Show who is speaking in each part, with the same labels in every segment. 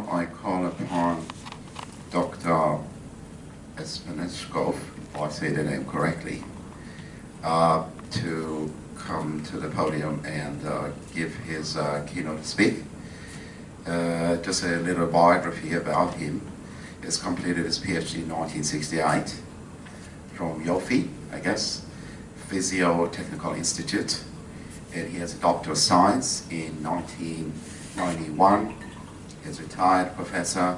Speaker 1: now I call upon Dr. Shpenkov, if I say the name correctly, to come to the podium and give his keynote speak. Just a little biography about him. He's completed his PhD in 1968 from YOFI, I guess, Physio-Technical Institute, and he has a Doctor of Science in 1991. He's a retired professor.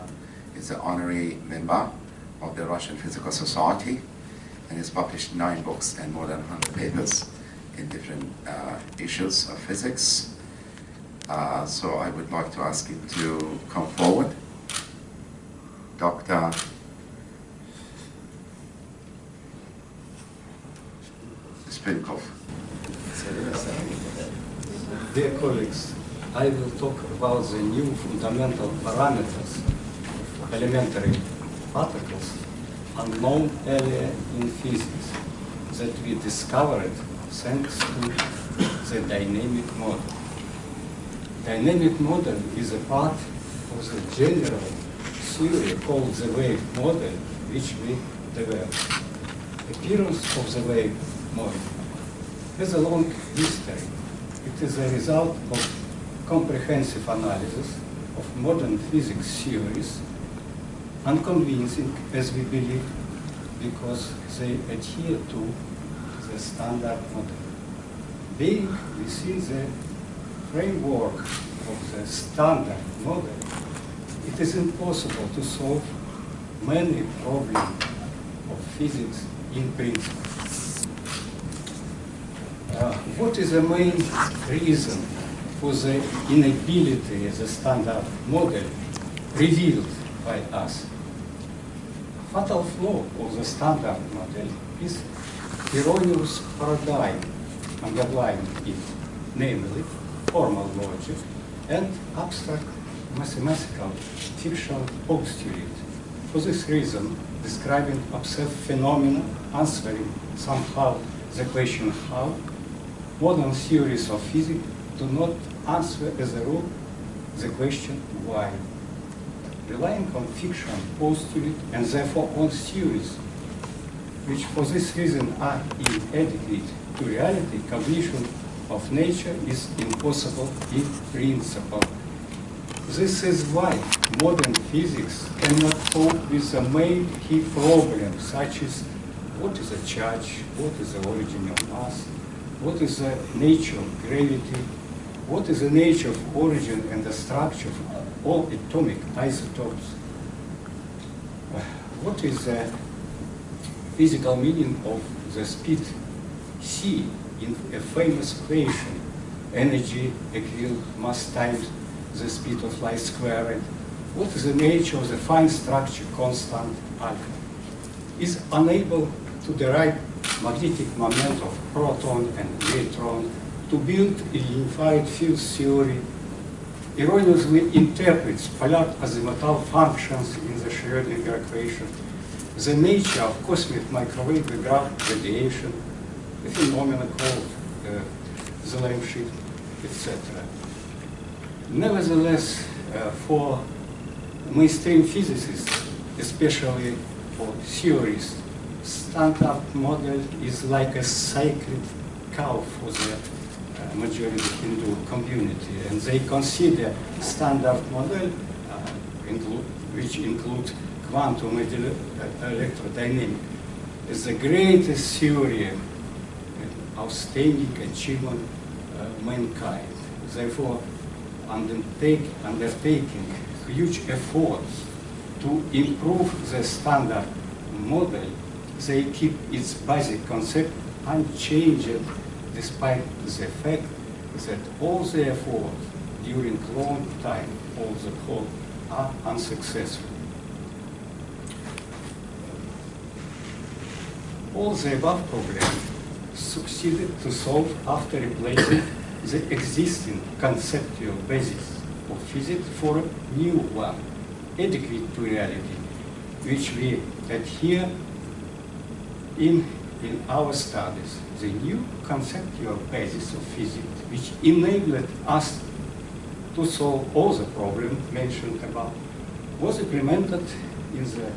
Speaker 1: He's an honorary member of the Russian Physical Society, and he's published 9 books and more than 100 papers in different issues of physics. So I would like to ask him to come forward. Dr. Shpenkov.
Speaker 2: Dear colleagues, I will talk about the new fundamental parameters of elementary particles unknown earlier in physics that we discovered thanks to the dynamic model. Dynamic model is a part of the general theory called the wave model, which we developed. Appearance of the wave model has a long history. It is a result of comprehensive analysis of modern physics theories, unconvincing as we believe, because they adhere to the standard model. Being within the framework of the standard model, it is impossible to solve many problems of physics in principle. What is the main reason for the inability of the standard model revealed by us? Fatal flaw of the standard model is erroneous paradigm underlying it, namely formal logic and abstract mathematical fictional postulate. For this reason, describing observed phenomena, answering somehow the question how, modern theories of physics do not answer as a rule the question why. Relying on fiction postulate and therefore on theories, which for this reason are inadequate to reality, cognition of nature is impossible in principle. This is why modern physics cannot cope with the main key problems, such as what is a charge, what is the origin of mass, what is the nature of gravity, what is the nature of origin and the structure of all atomic isotopes, what is the physical meaning of the speed c in a famous equation, energy equal mass times the speed of light squared, what is the nature of the fine structure constant alpha, is unable to derive magnetic moment of proton and electron, to build a unified field theory, erroneously interprets polar azimuthal functions in the Schrödinger equation, the nature of cosmic microwave radiation, a phenomenon called the Lamb shift, etc. Nevertheless, for mainstream physicists, especially for theorists, standard model is like a sacred cow for the majority Hindu community, and they consider standard model, which includes quantum electrodynamics, as the greatest theory, outstanding achievement of mankind. Therefore, undertaking huge efforts to improve the standard model, they keep its basic concept unchanged despite the fact that all the efforts during long time, all the whole, are unsuccessful. All the above problems succeeded to solve after replacing the existing conceptual basis of physics for a new one, adequate to reality, which we adhere in our studies. The new conceptual basis of physics, which enabled us to solve all the problems mentioned above, was implemented in the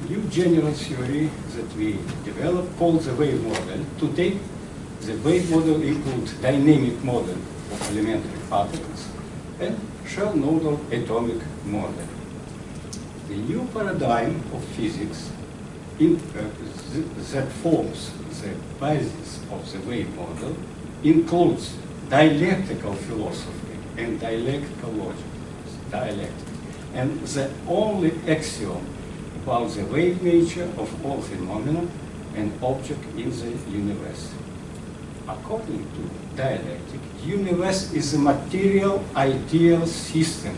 Speaker 2: new general theory that we developed called the wave model. Today, the wave model includes dynamic model of elementary particles and shell nodal atomic model. The new paradigm of physics that forms the basis of the wave model includes dialectical philosophy and dialectical logic. And the only axiom about the wave nature of all phenomena and objects in the universe. According to dialectic, the universe is a material ideal system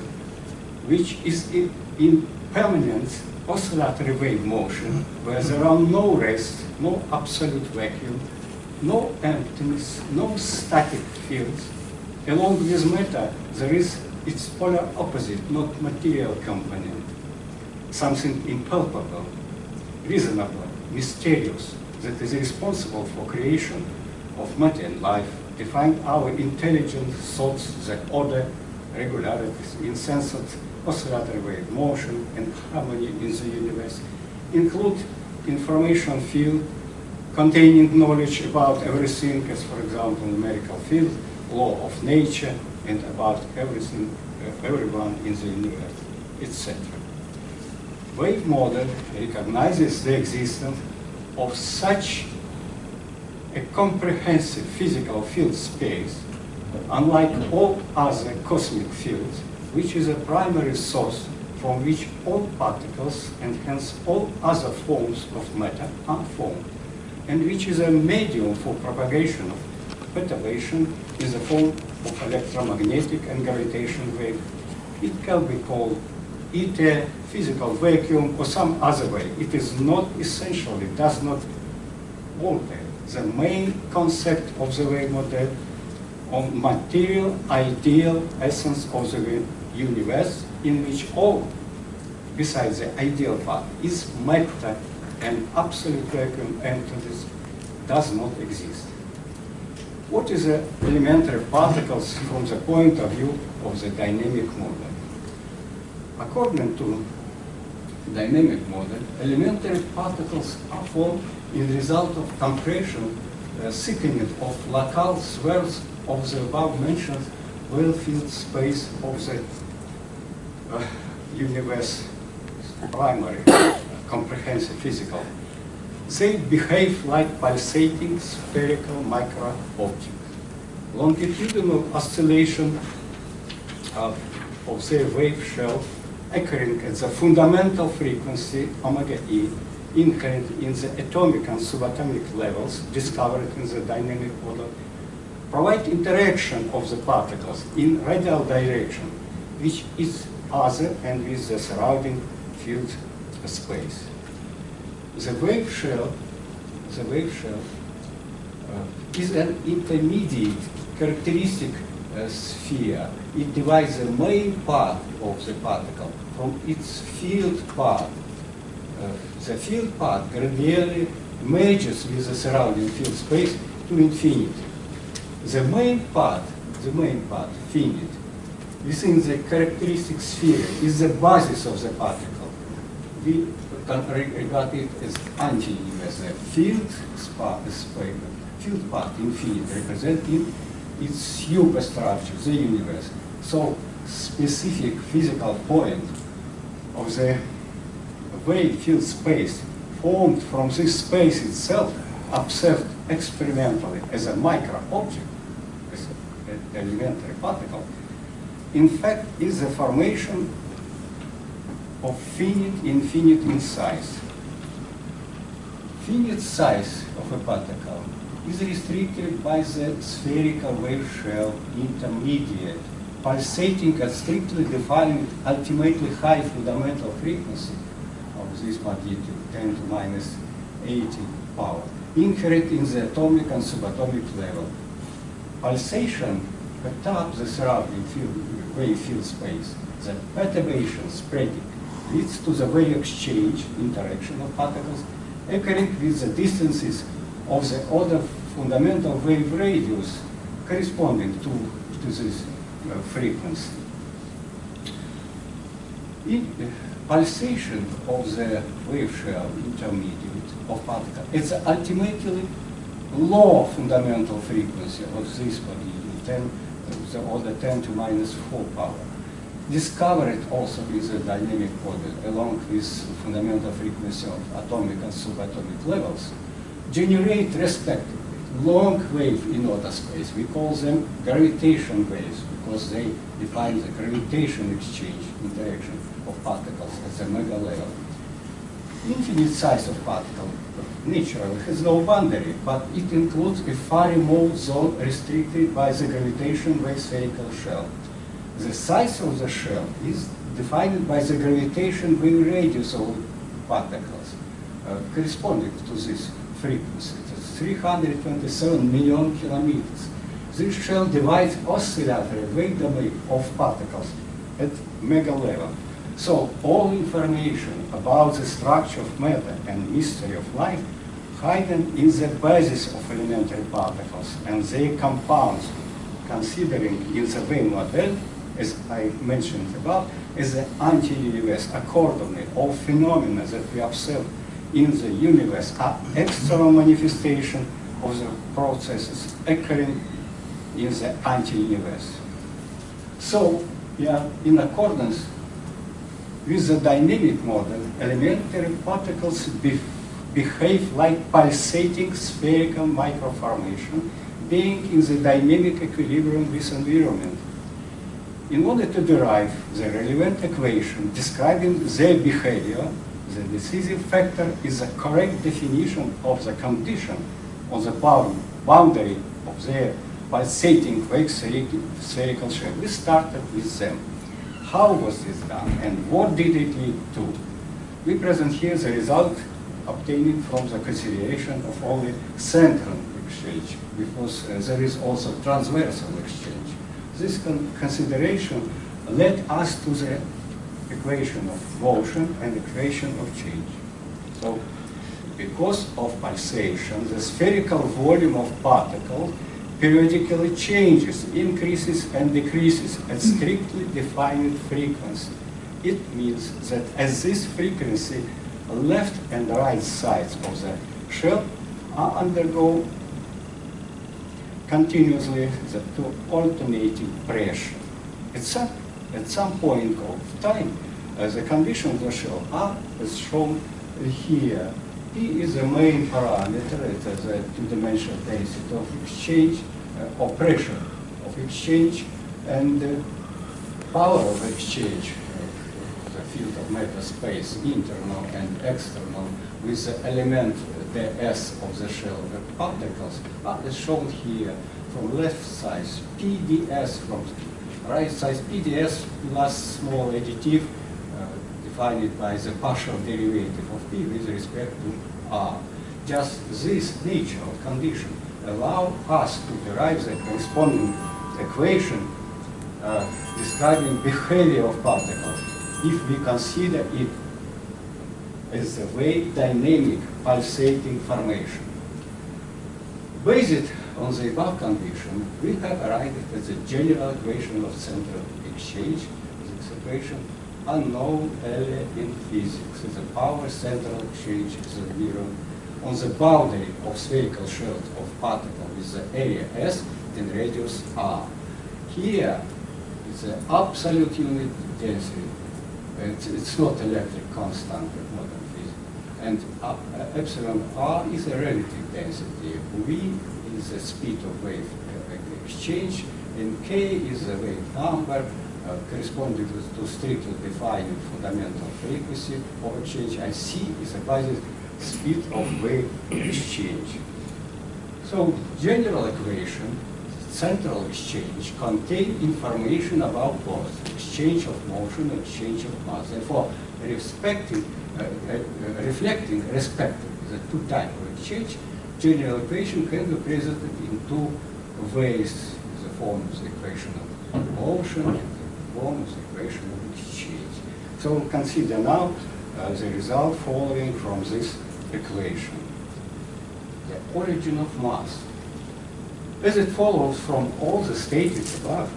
Speaker 2: which is in permanent oscillatory wave motion where there are no rest, no absolute vacuum, no emptiness, no static fields. Along with matter, there is its polar opposite, not material component, something impalpable, reasonable, mysterious, that is responsible for creation of matter and life, define our intelligent thoughts, the order, regularities, insensate oscillatory wave motion, and harmony in the universe, include information field containing knowledge about everything, as for example, numerical field, law of nature, and about everything, everyone in the universe, etc. Wave model recognizes the existence of such a comprehensive physical field space, unlike all other cosmic fields, which is a primary source from which all particles and hence all other forms of matter are formed, and which is a medium for propagation of perturbation in the form of electromagnetic and gravitational wave. It can be called ether, physical vacuum, or some other way. It is not essential, it does not alter the main concept of the wave model on material, ideal essence of the universe, in which all, besides the ideal part, is matter, and absolute vacuum entities does not exist. What is the elementary particles from the point of view of the dynamic model? According to dynamic model, elementary particles are formed in the result of compression, thickening of local spheres of the above-mentioned well-filled space of the universe primary, comprehensive physical. They behave like pulsating spherical micro-objects. Longitudinal oscillation of their wave shell occurring at the fundamental frequency omega e inherent in the atomic and subatomic levels discovered in the dynamic model provide interaction of the particles in radial direction, which is other and with the surrounding field space. The wave shell is an intermediate characteristic sphere. It divides the main part of the particle from its field part. The field part gradually merges with the surrounding field space to infinity. The main part, finite, within the characteristic sphere is the basis of the particle. We regard it as anti-universe. The field part, infinite, representing its superstructure, the universe. So, specific physical point of the wave field space formed from this space itself, observed experimentally as a micro-object, as an elementary particle, in fact is the formation of infinite in size. Finite size of a particle is restricted by the spherical wave shell intermediate, pulsating at strictly defined ultimately high fundamental frequency of this magnitude, 10 to minus 80 power, inherent in the atomic and subatomic level. Pulsation perturbs the surrounding wave field space. The perturbation spreading leads to the wave exchange interaction of particles occurring with the distances of the order fundamental wave radius corresponding to this frequency. Pulsation of the wave shell intermediate of particle, it's ultimately low fundamental frequency of this body, the order 10 to minus 4 power. Discovered also with the dynamic model, along with fundamental frequency of atomic and subatomic levels, generate respectively long wave in outer space. We call them gravitation waves because they define the gravitation exchange interaction of particles at the mega level. Infinite size of particle naturally has no boundary, but it includes a far remote zone restricted by the gravitation wave spherical shell. The size of the shell is defined by the gravitation wave radius of particles, corresponding to this frequency. It's 327 million kilometers. This shell divides oscillatory wave domain of particles at mega level. So all information about the structure of matter and mystery of life hidden in the basis of elementary particles and their compounds, considering in the wave model, as I mentioned above, as the anti-universe. Accordingly, all phenomena that we observe in the universe are external manifestation of the processes occurring in the anti-universe. So, yeah, in accordance with the dynamic model, elementary particles behave like pulsating spherical microformation, being in the dynamic equilibrium with environment. In order to derive the relevant equation describing their behavior, the decisive factor is the correct definition of the condition on the boundary of their pulsating wave spherical shell. We started with them. How was this done and what did it lead to? We present here the result obtained from the consideration of only central exchange, because there is also transversal exchange. This consideration led us to the equation of motion and equation of change. So, because of pulsation, the spherical volume of particles periodically changes, increases and decreases at strictly defined frequency. It means that at this frequency, left and right sides of the shell undergo continuously the two alternating pressure. At some point of time, the condition of the shell are as shown here. P is the main parameter, it is a two-dimensional density of exchange, or pressure of exchange, and power of exchange, the field of matter space, internal and external, with the element, the S of the shell, the particles, is shown here from left side, PDS, from right side, PDS plus small additive, defined by the partial derivative of P with respect to R. Just this natural condition allow us to derive the corresponding equation describing behavior of particles if we consider it as a wave dynamic pulsating formation. Based on the above condition, we have arrived at the general equation of central exchange. This equation unknown earlier in physics. The power central exchange is a neuron on the boundary of spherical shells of particle with the area S and radius R. Here is the absolute unit density. It's not electric constant in modern physics. And epsilon R is a relative density. V is the speed of wave exchange, and K is the wave number corresponding to strictly defined fundamental frequency of exchange. And C is the basic speed of wave exchange. So general equation, central exchange, contain information about both exchange of motion and exchange of mass. Therefore, reflecting respectively the two types of exchange, general equation can be presented in two ways: the form of the equation of motion and the form of the equation of exchange. So consider now the result following from this equation. The origin of mass. As it follows from all the stated above,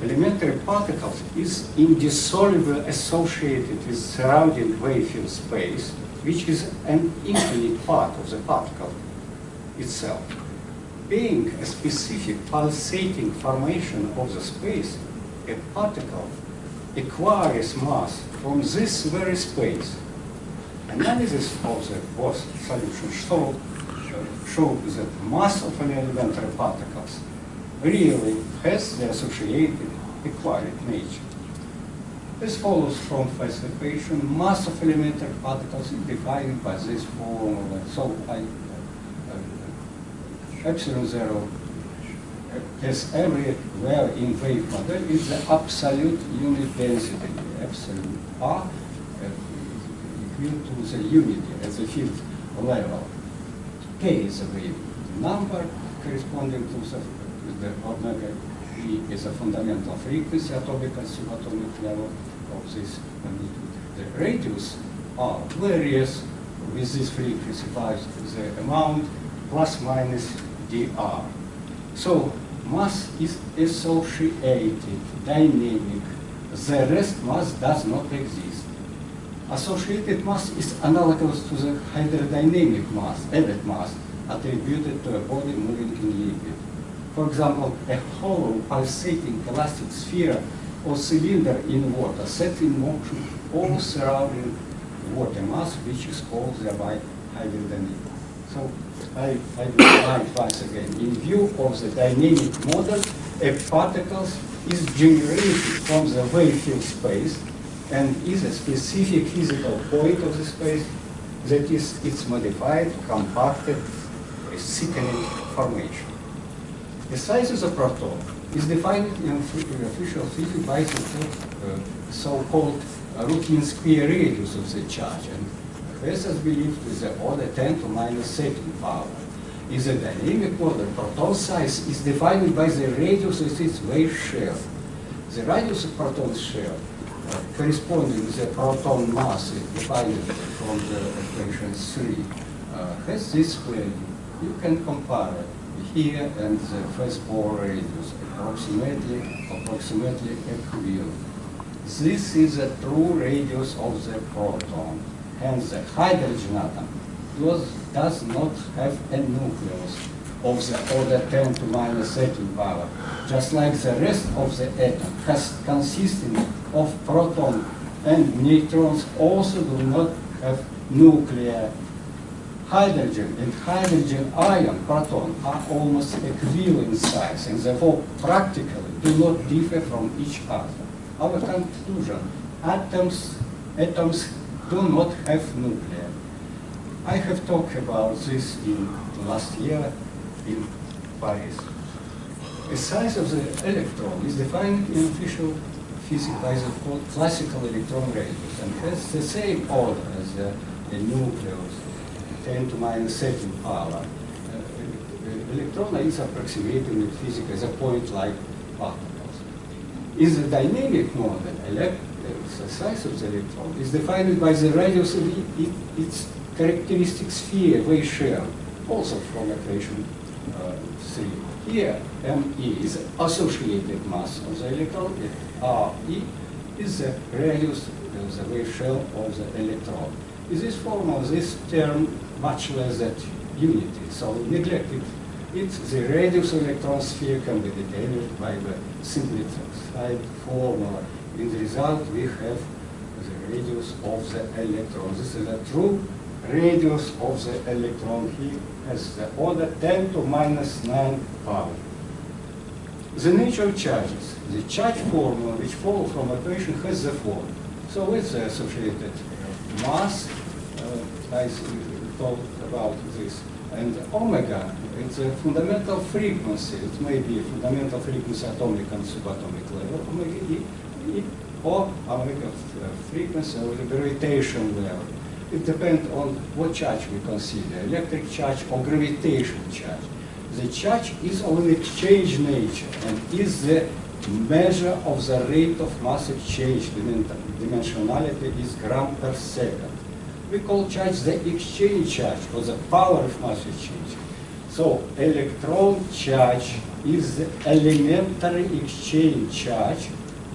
Speaker 2: elementary particles is indissolubly associated with surrounding wave field space, which is an infinite part of the particle itself. Being a specific pulsating formation of the space, a particle acquires mass from this very space. Analysis of the both solutions show that mass of an elementary particles really has the associated equivalent nature. This follows from first equation. Mass of elementary particles is defined by this formula. So epsilon zero, as everywhere in wave model, is the absolute unit density. Epsilon r equal to the unity at the field level. K is the wave number corresponding to the omega E is a fundamental frequency, atomic and subatomic level of this magnitude. The radius R varies with this frequency by the amount plus minus dr. So mass is associated, dynamic. The rest mass does not exist. Associated mass is analogous to the hydrodynamic mass, added mass, attributed to a body moving in liquid. For example, a hollow pulsating elastic sphere or cylinder in water sets in motion all surrounding water mass, which is called thereby hydrodynamic. So I will write once again. In view of the dynamic model, a particle is generated from the wave field space and is a specific physical point of the space, that is, its modified, compacted, thickening formation. The size of the proton is defined in official physics by the so-called root mean square radius of the charge, and this is believed with the order 10 to minus 2nd power. In the dynamic model, proton size is defined by the radius of its wave shell. The radius of proton shell corresponding to the proton mass defined from the equation 3 has this value. You can compare it here and the first Bohr radius, approximately equivalent. This is the true radius of the proton. Hence, the hydrogen atom does not have a nucleus of the order 10 to minus 13 power, just like the rest of the atom consisting of proton and neutrons also do not have nuclei. Hydrogen and hydrogen ion proton are almost equivalent size and therefore practically do not differ from each other. Our conclusion, atoms do not have nuclei. I have talked about this in last year in Paris. The size of the electron is defined in official physics by the classical electron radius and has the same order as the nucleus, 10 to minus 13 power. Electron is approximated in physics as a point-like particles. In the dynamic model, the size of the electron is defined by the radius of its characteristic sphere, wave shell, also from equation 3. Here, ME is the associated mass of the electron, RE is the radius of the wave shell of the electron. In this form of this term, much less than unity, so neglected. It's the radius of electron sphere can be determined by the simplified formula. In the result, we have the radius of the electron. This is a true radius of the electron. Here has the order 10 to minus 9 power. The nature of charges. The charge formula which follows from equation has the form. So it's the associated mass. I talked about this. And omega, it's a fundamental frequency. It may be a fundamental frequency atomic and subatomic level, omega E, or omega frequency of the gravitation level. It depends on what charge we consider, electric charge or gravitational charge. The charge is of an exchange nature and is the measure of the rate of mass exchange. Dimensionality is gram per second. We call charge the exchange charge or the power of mass exchange. So electron charge is the elementary exchange charge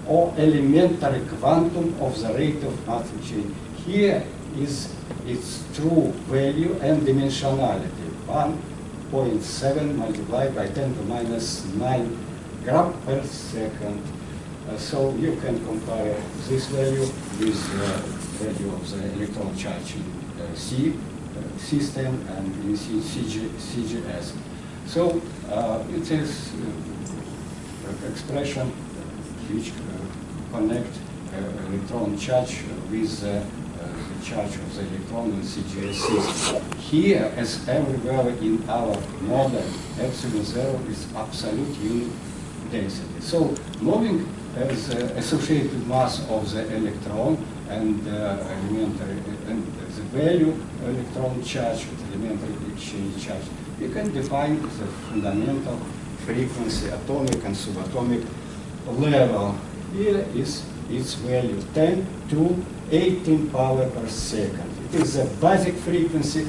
Speaker 2: or elementary quantum of the rate of mass exchange. Here is its true value and dimensionality, 1.7 multiplied by 10 to minus 9 gram per second. So you can compare this value with the value of the electron charge in C system and in CGS. So it is expression which connect electron charge with the charge of the electron in CGS system. Here, as everywhere in our model, epsilon zero is absolute unit density. So moving as associated mass of the electron and elementary and the value electron charge with elementary exchange charge, you can define the fundamental frequency, atomic and subatomic level. Here is its value 10 to 18 power per second. It is the basic frequency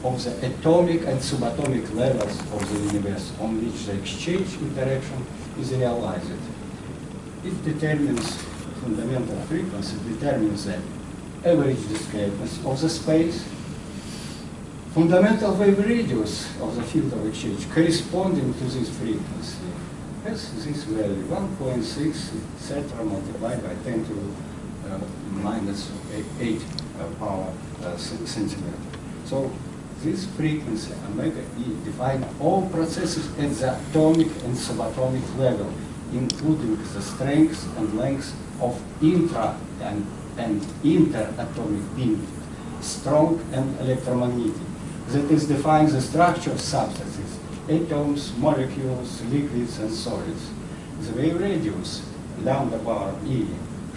Speaker 2: of the atomic and subatomic levels of the universe on which the exchange interaction is realized. It determines fundamental frequency, determines the average discrepancy of the space, fundamental wave radius of the field of exchange corresponding to this frequency has this value 1.6 etc. multiplied by 10 to minus 8 power centimeter. So this frequency omega E defines all processes at the atomic and subatomic level, including the strength and length of intra and interatomic beam, strong and electromagnetic. That is defines the structure of substances, atoms, molecules, liquids, and solids. The wave radius, lambda bar E,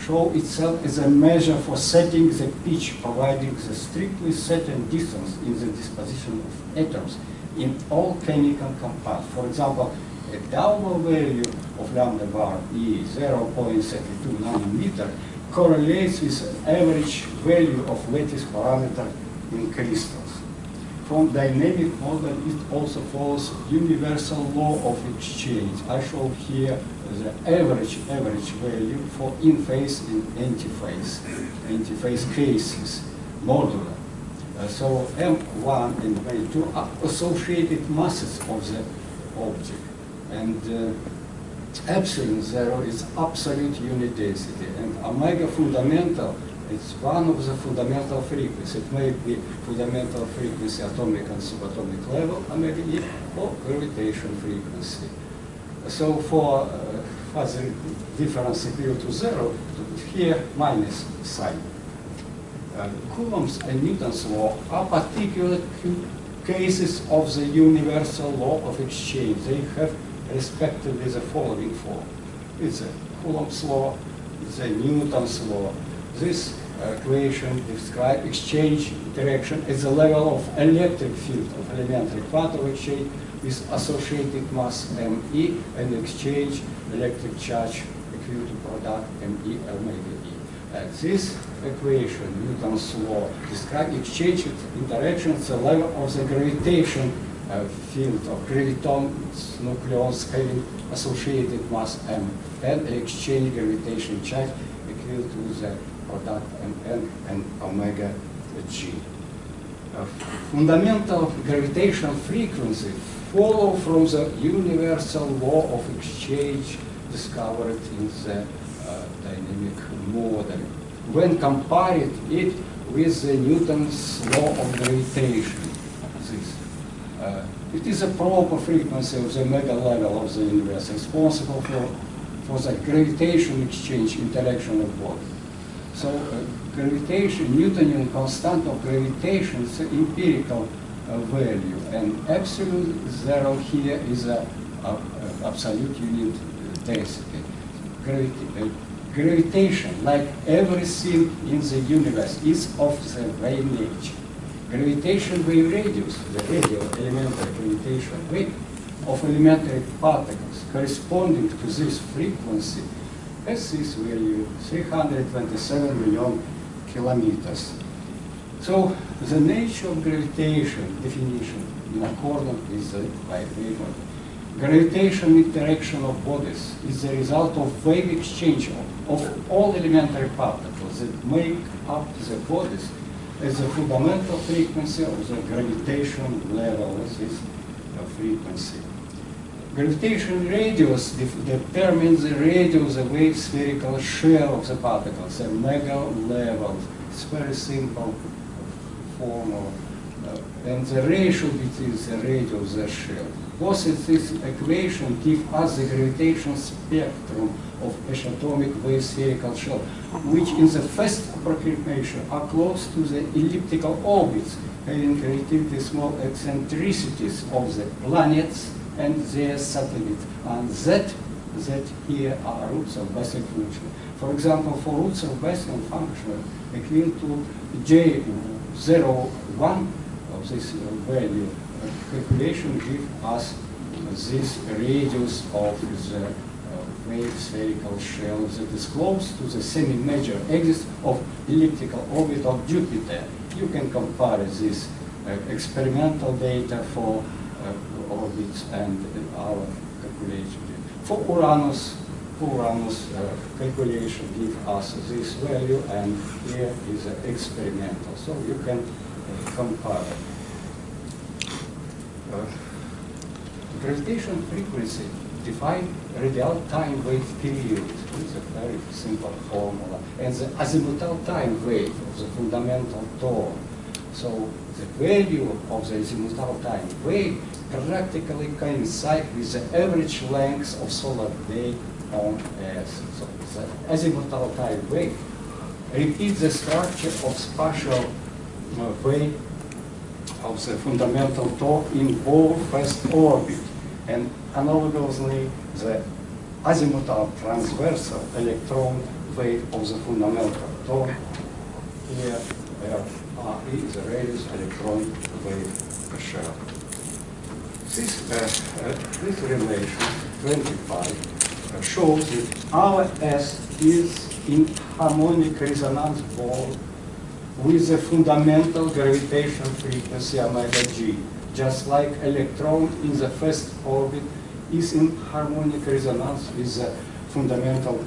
Speaker 2: show itself as a measure for setting the pitch, providing the strictly certain distance in the disposition of atoms in all chemical compounds. For example, a double value of lambda bar E, 0.32 nanometer, correlates with an average value of lattice parameter in crystals. From dynamic model, it also follows universal law of exchange. I show here the average value for in-phase and anti-phase cases, modular. So M1 and M2 are associated masses of the object. And epsilon zero is absolute unit density. And omega fundamental, it's one of the fundamental frequencies. It may be fundamental frequency, atomic and subatomic level, omega E, or gravitation frequency. So for the difference equal to zero, here minus sign. Coulomb's and Newton's law are particular cases of the universal law of exchange. They have respectively the following form. It's a Coulomb's law, it's a Newton's law. This equation describes exchange interaction at the level of electric field of elementary quantum exchange with associated mass ME and exchange electric charge equal to product ME omega E. This equation, Newton's law, describes exchange interaction at the level of the gravitation field of gravitons, nucleons having associated mass M and exchange gravitation charge equal to the product Mn and omega G. Fundamental gravitational frequency follow from the universal law of exchange discovered in the dynamic model when compared it with the Newton's law of gravitation. It is a proper frequency of the mega level of the universe responsible for the gravitation exchange interaction of both. So gravitation, Newtonian constant of gravitation is an empirical value, and epsilon zero here is an absolute unit density. Gravitation, like everything in the universe, is of the wave nature. Gravitation wave radius, the radial elementary gravitation wave of elementary particles corresponding to this frequency has this value 327 million kilometers. So the nature of gravitation definition in accordance with the wave model. Gravitation interaction of bodies is the result of wave exchange of all elementary particles that make up the bodies as the fundamental frequency of the gravitation level of this frequency. Gravitation radius determines the radius of the wave spherical shell of the particles, the mega level. It's very simple formula. And the ratio between the radius of the shell. Both of this equation give us the gravitational spectrum of atomic wave spherical shell, which in the first approximation are close to the elliptical orbits, having relatively small eccentricities of the planets and their satellites. And that here are roots of Bessel function. For example, for roots of Bessel function, equal to J01 of this value, calculation gives us this radius of the wave spherical shell that is close to the semi-major axis of elliptical orbit of Jupiter. You can compare this experimental data for orbits and our calculation. For Uranus calculation gives us this value, and here is experimental. So you can compare. Gravitation frequency define radial time wave period. It's a very simple formula. And the azimuthal time wave of the fundamental torque. So the value of the azimuthal time wave practically coincides with the average length of solar day on Earth. So the azimuthal time wave repeats the structure of spatial wave of the fundamental torque in both first orbit, and analogously the azimuthal transversal electron wave of the fundamental torque. Here RE is the radius electron wave shell. This relation 25 shows that our S is in harmonic resonance ball with the fundamental gravitation frequency omega g, just like electron in the first orbit is in harmonic resonance with the fundamental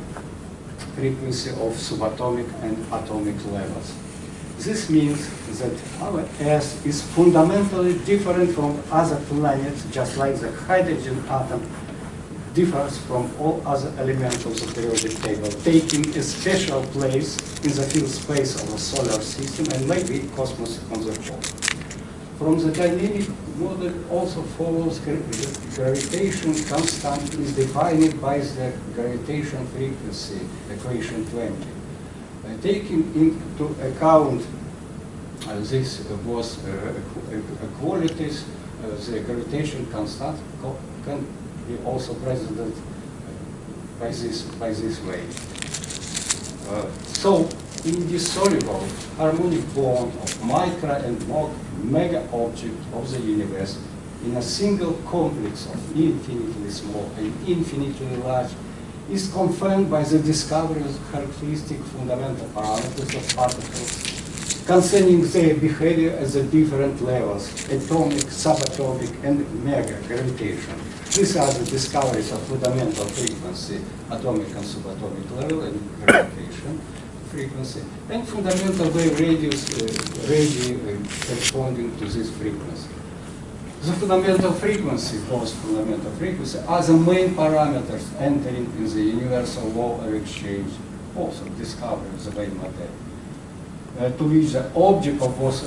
Speaker 2: frequency of subatomic and atomic levels. This means that our S is fundamentally different from other planets, just like the hydrogen atom differs from all other elements of the periodic table, taking a special place in the field space of the solar system and maybe cosmos on the whole. From the dynamic model also follows gravitation constant is defined by the gravitation frequency, equation 20. Taking into account these both qualities, the gravitation constant can be also presented by this way. So, indissoluble harmonic bond of micro and mega object of the universe in a single complex of infinitely small and infinitely large is confirmed by the discovery of characteristic fundamental parameters of particles concerning their behavior at the different levels, atomic, subatomic, and mega gravitation. These are the discoveries of fundamental frequency, atomic and subatomic level, and gravitation frequency, and fundamental wave radius corresponding to this frequency. The fundamental frequency, post-fundamental frequency, are the main parameters entering in the universal law of exchange, also discovered the wave model, to which the object of both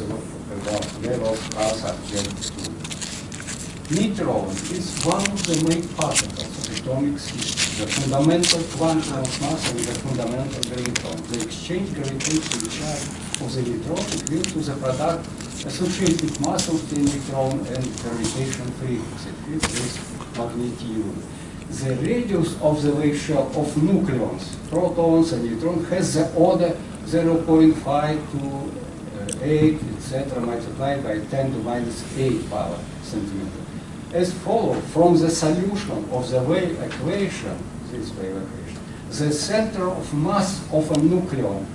Speaker 2: levels are subject to. Neutron is one of the main particles of the atomic system, the fundamental quantum of mass and the fundamental graviton. The exchange gravitational charge of the neutron equal to the product associated mass of the neutron and gravitation frequency with this magnitude. The radius of the wave shell of nucleons, protons, and neutrons has the order 0.5 to 8, etc., multiplied by 10 to minus 8 power centimeter. As follows from the solution of the wave equation, this wave equation, the center of mass of a nucleon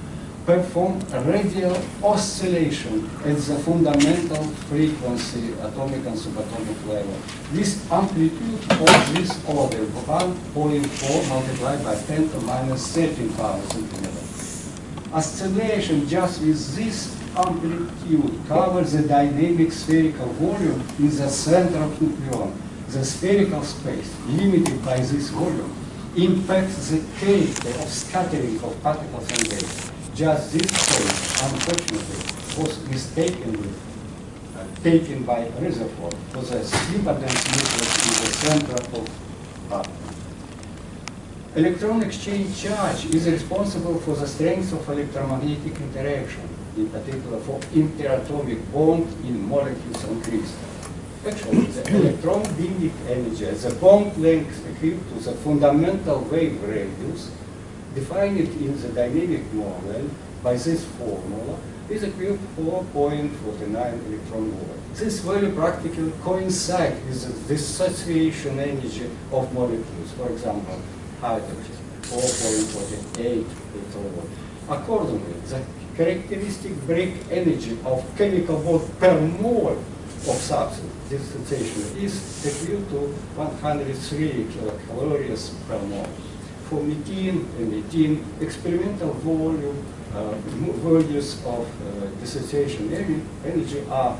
Speaker 2: perform a radial oscillation at the fundamental frequency, atomic and subatomic level. This amplitude of this order, 1.4 multiplied by 10 to minus 13 power centimeter. Oscillation just with this amplitude covers the dynamic spherical volume in the center of nucleon. The spherical space, limited by this volume, impacts the character of scattering of particles and waves. Just this space, unfortunately, was mistakenly taken by Rutherford for the super-dense nucleus in the center of atom. Electron exchange charge is responsible for the strength of electromagnetic interaction, in particular for interatomic bond in molecules and crystals. Actually, the electron beaming energy as a bond length equivalent to the fundamental wave radius, defined in the dynamic model by this formula, is equivalent to 4.49 electron volt. This value practically coincides with the dissociation energy of molecules. For example, hydrogen, 4.48 electron volt. Accordingly, the characteristic break energy of chemical bond per mole of substance dissociation is equivalent to 103 kilocalories per mole. For methane and ethene, experimental volume values of dissociation energy are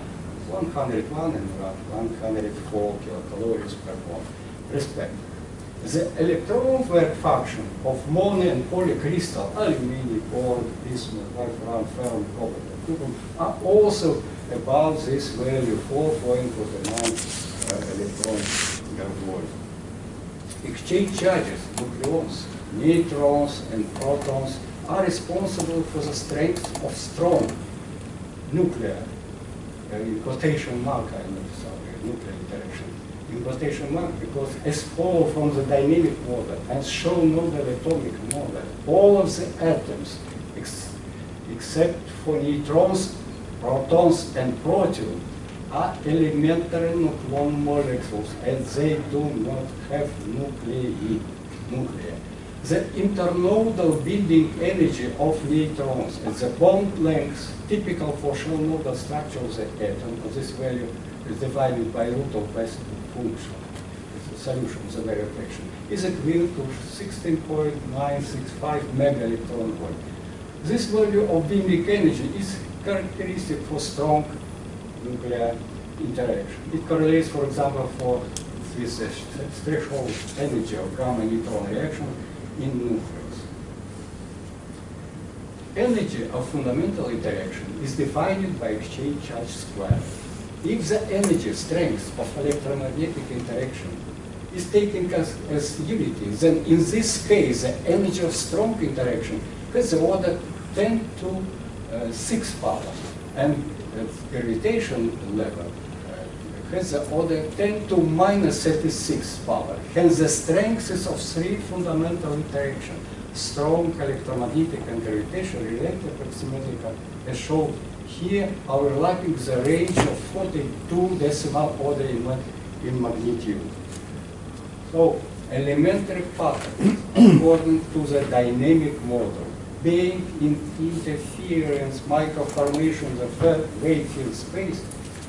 Speaker 2: 101 and 104 kilocalories per mole, respectively. The electron work function of mono and polycrystal aluminum, gold, bismuth, wolfram, ferrum, copper, and are also above this value, 4.49 electron per volt. Exchange charges, nucleons, neutrons, and protons are responsible for the strength of strong nuclear, in quotation mark, nuclear interaction, in quotation mark, because as follow from the dynamic model and show model atomic model, all of the atoms, except for neutrons, protons, and protons, are elementary nucleon molecules, and they do not have nuclei. The internodal binding energy of neutrons and the bond length typical for shell nodal structure of the atom, this value is divided by root of basic function, the solution of the barrier fraction, is equivalent to 16.965 megaelectron volt. This value of binding energy is characteristic for strong nuclear interaction. It correlates, for example, with the threshold energy of gamma-neutron reaction in nucleus. Energy of fundamental interaction is defined by exchange charge squared. If the energy strength of electromagnetic interaction is taken as unity, then in this case the energy of strong interaction has the order 10 to 6 power, and gravitation level has the order 10 to minus 36 power. Hence the strengths of three fundamental interactions, strong, electromagnetic, and gravitational, relate approximately as shown here, overlapping the range of 42 decimal order in magnitude. So, elementary patterns according to the dynamic model, being in interference, microformations of wave field space,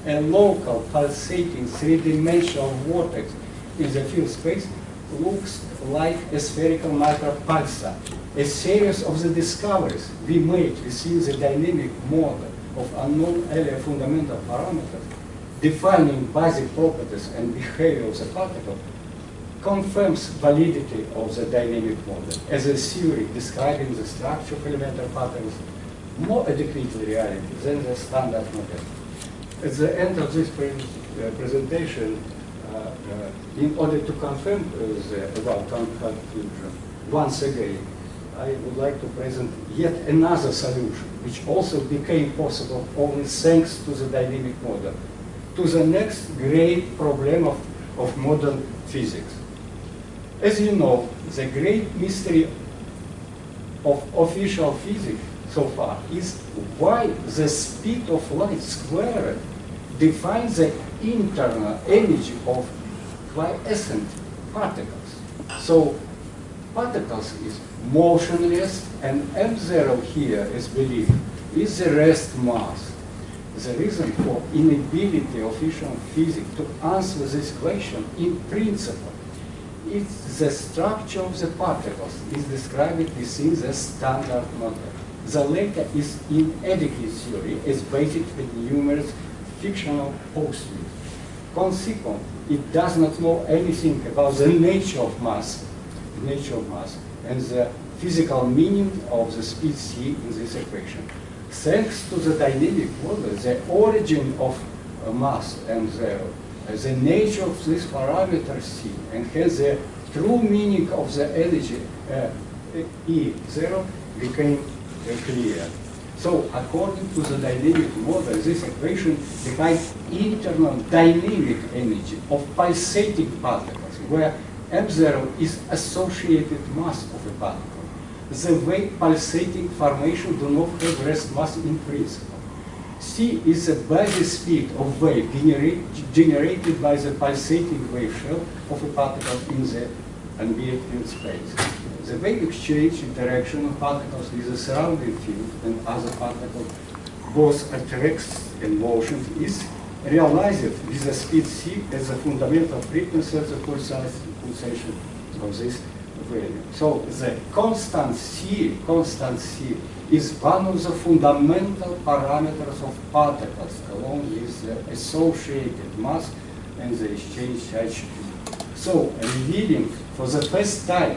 Speaker 2: and local pulsating three-dimensional vortex in the field space looks like a spherical micropulsar. A series of the discoveries we made within the dynamic model of unknown earlier fundamental parameters, defining basic properties and behavior of the particle, confirms validity of the dynamic model as a theory describing the structure of elementary patterns more adequately reality than the standard model. At the end of this presentation, in order to confirm the above conclusion, once again, I would like to present yet another solution, which also became possible only thanks to the dynamic model, to the next great problem of modern physics. As you know, the great mystery of official physics so far is why the speed of light squared defines the internal energy of quiescent particles. So particles is motionless, and M0 here is believed is the rest mass. The reason for inability of efficient physics to answer this question in principle is the structure of the particles is described within the standard model. The latter is inadequate theory, is based on numerous fictional postulates. Consequently, it does not know anything about the nature of mass, and the physical meaning of the speed c in this equation. Thanks to the dynamic model, the origin of mass M0, the nature of this parameter c, and hence the true meaning of the energy E0 became clear. So, according to the dynamic model, this equation defines internal dynamic energy of pulsating particles, where M0 is associated mass of a particle. The way pulsating formation do not have rest mass in principle. C is the basis speed of wave generated by the pulsating wave shell of a particle in the ambient space. The wave exchange interaction of particles with the surrounding field and other particles, both at rest and motion, is realized with the speed c as a fundamental frequency of the pulsation of this value. So the constant c is one of the fundamental parameters of particles, along with the associated mass and the exchange charge. So, revealing for the first time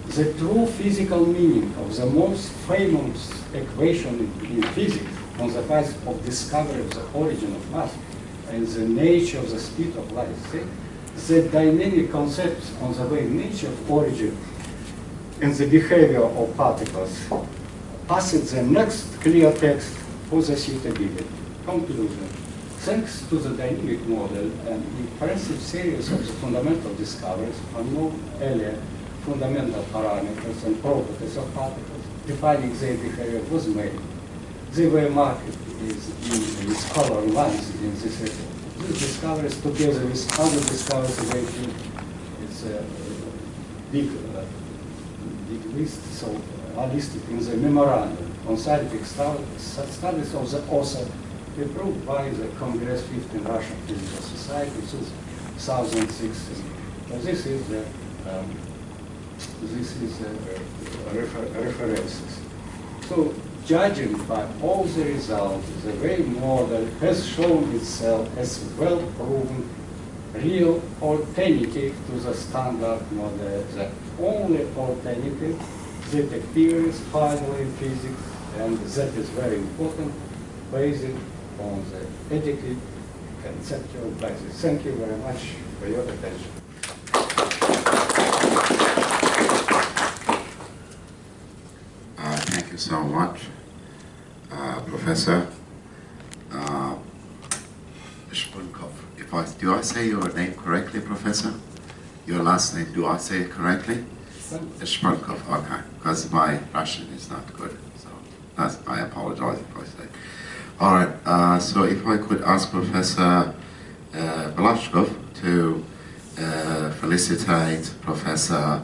Speaker 2: the true physical meaning of the most famous equation in physics on the path of discovery of the origin of mass and the nature of the speed of light. The dynamic concepts on the way nature of origin and the behavior of particles passes the next clear text for the suitability. Conclusion. Thanks to the dynamic model and impressive series of the fundamental discoveries, unknown earlier fundamental parameters and properties of particles defining their behavior was made. They were marked with color lines in this report. These discoveries, together with other discoveries, it's a big list, so are listed in the memorandum on scientific studies of the author, approved by the Congress 15 Russian Physical Society in 2016. So this is the references. So, judging by all the results, the wave model has shown itself as well-proven real alternative to the standard model, the only alternative that appears finally in physics, and that is very important, based on the adequate conceptual basis. Thank you very much for your attention.
Speaker 1: Thank you so much, Professor Shpenkov. Do I say your name correctly, Professor? Your last name, do I say it correctly? Shpenkov, okay, because my Russian is not good, so I apologize if I say. All right, so if I could ask Professor Belashkov to felicitate Professor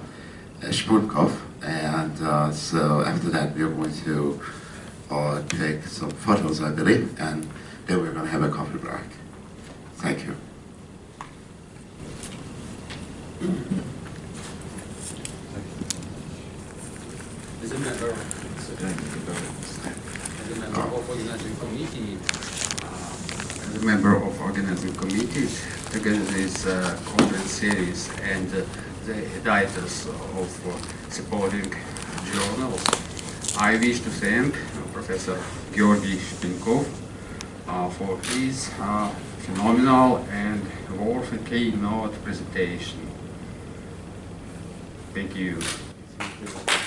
Speaker 1: Shpenkov, and so after that we're going to take some photos, I believe, and then we're going to have a coffee break. Thank you.
Speaker 3: As a member of organizing committee, together with conference series and the editors of supporting journals, I wish to thank Professor Georgi Shpenkov for his phenomenal and worthy keynote presentation. Thank you.
Speaker 2: Thank you.